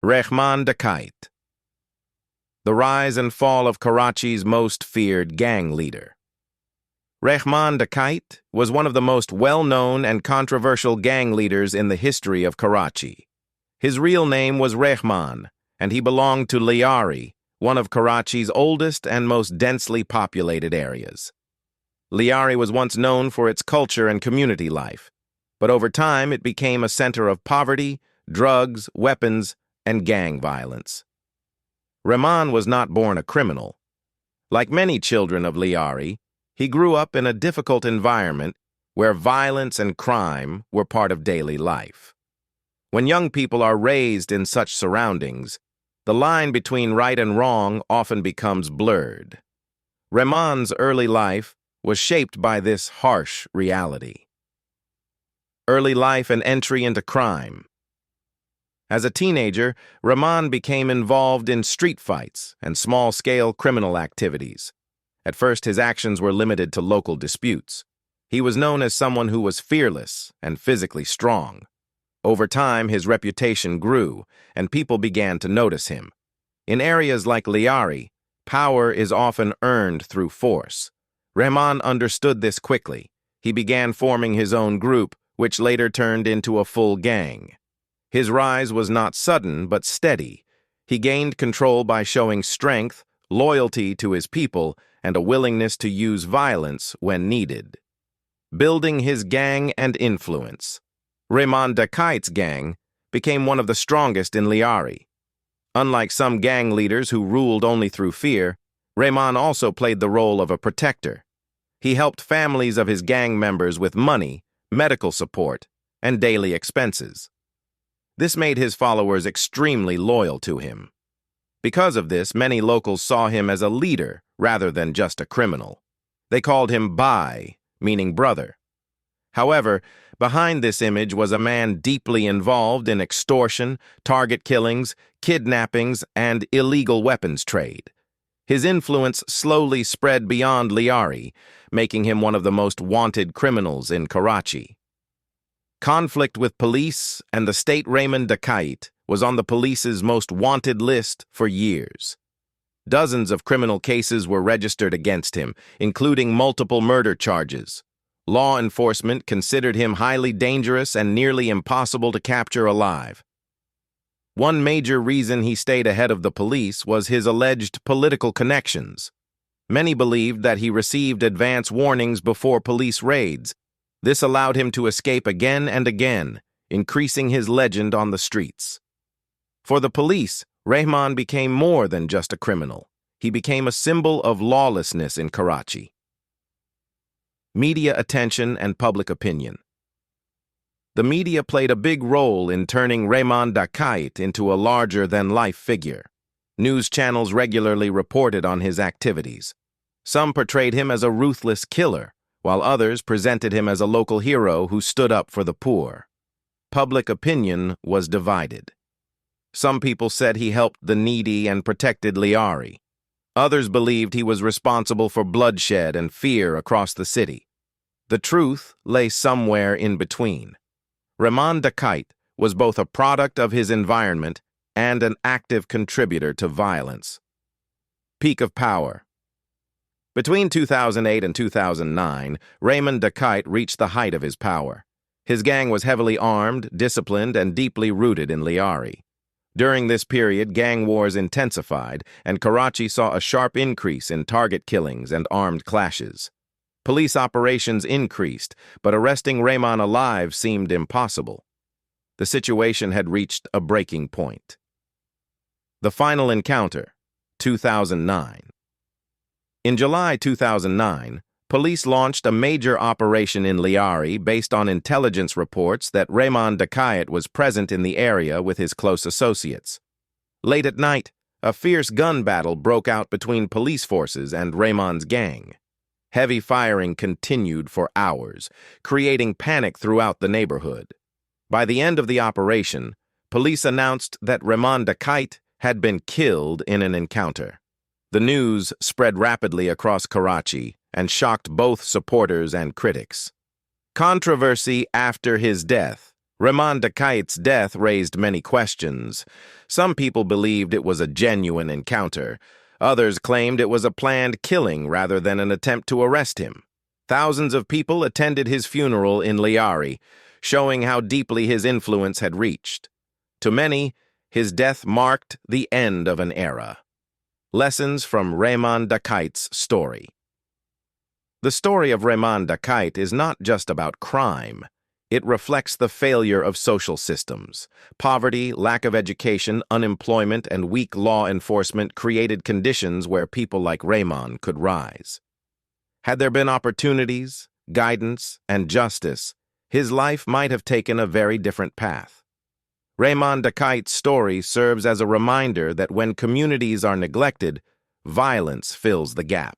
Rehman Dakait, the rise and fall of Karachi's most feared gang leader. Rehman Dakait was one of the most well-known and controversial gang leaders in the history of Karachi. His real name was Rehman, and he belonged to Lyari, one of Karachi's oldest and most densely populated areas. Lyari was once known for its culture and community life, but over time it became a center of poverty, drugs, weapons, and gang violence. Rehman was not born a criminal. Like many children of Lyari, he grew up in a difficult environment where violence and crime were part of daily life. When young people are raised in such surroundings, the line between right and wrong often becomes blurred. Rehman's early life was shaped by this harsh reality. Early life and entry into crime. As a teenager, Rehman became involved in street fights and small-scale criminal activities. At first, his actions were limited to local disputes. He was known as someone who was fearless and physically strong. Over time, his reputation grew, and people began to notice him. In areas like Lyari, power is often earned through force. Rehman understood this quickly. He began forming his own group, which later turned into a full gang. His rise was not sudden, but steady. He gained control by showing strength, loyalty to his people, and a willingness to use violence when needed. Building his gang and influence. Rehman Dakait's gang became one of the strongest in Lyari. Unlike some gang leaders who ruled only through fear, Rehman also played the role of a protector. He helped families of his gang members with money, medical support, and daily expenses. This made his followers extremely loyal to him. Because of this, many locals saw him as a leader rather than just a criminal. They called him Bharay, meaning brother. However, behind this image was a man deeply involved in extortion, target killings, kidnappings, and illegal weapons trade. His influence slowly spread beyond Lyari, making him one of the most wanted criminals in Karachi. Conflict with police and the state Rehman Dakait was on the police's most wanted list for years. Dozens of criminal cases were registered against him, including multiple murder charges. Law enforcement considered him highly dangerous and nearly impossible to capture alive. One major reason he stayed ahead of the police was his alleged political connections. Many believed that he received advance warnings before police raids. This allowed him to escape again and again, increasing his legend on the streets. For the police, Rehman became more than just a criminal. He became a symbol of lawlessness in Karachi. Media attention and public opinion. The media played a big role in turning Rehman Dakait into a larger-than-life figure. News channels regularly reported on his activities. Some portrayed him as a ruthless killer, while others presented him as a local hero who stood up for the poor. Public opinion was divided. Some people said he helped the needy and protected Lyari. Others believed he was responsible for bloodshed and fear across the city. The truth lay somewhere in between. Rehman Dakait was both a product of his environment and an active contributor to violence. Peak of power. Between 2008 and 2009, Rehman Dakait reached the height of his power. His gang was heavily armed, disciplined, and deeply rooted in Lyari. During this period, gang wars intensified, and Karachi saw a sharp increase in target killings and armed clashes. Police operations increased, but arresting Rehman alive seemed impossible. The situation had reached a breaking point. The final encounter, 2009. In July 2009, police launched a major operation in Lyari based on intelligence reports that Rehman Dakait was present in the area with his close associates. Late at night, a fierce gun battle broke out between police forces and Rehman's gang. Heavy firing continued for hours, creating panic throughout the neighborhood. By the end of the operation, police announced that Rehman Dakait had been killed in an encounter. The news spread rapidly across Karachi and shocked both supporters and critics. Controversy after his death. Rehman Dakait's death raised many questions. Some people believed it was a genuine encounter. Others claimed it was a planned killing rather than an attempt to arrest him. Thousands of people attended his funeral in Lyari, showing how deeply his influence had reached. To many, his death marked the end of an era. Lessons from Rehman Dakait's story. The story of Rehman Dakait is not just about crime. It reflects the failure of social systems. Poverty, lack of education, unemployment, and weak law enforcement created conditions where people like Rehman could rise. Had there been opportunities, guidance, and justice, his life might have taken a very different path. Rehman Dakait's story serves as a reminder that when communities are neglected, violence fills the gap.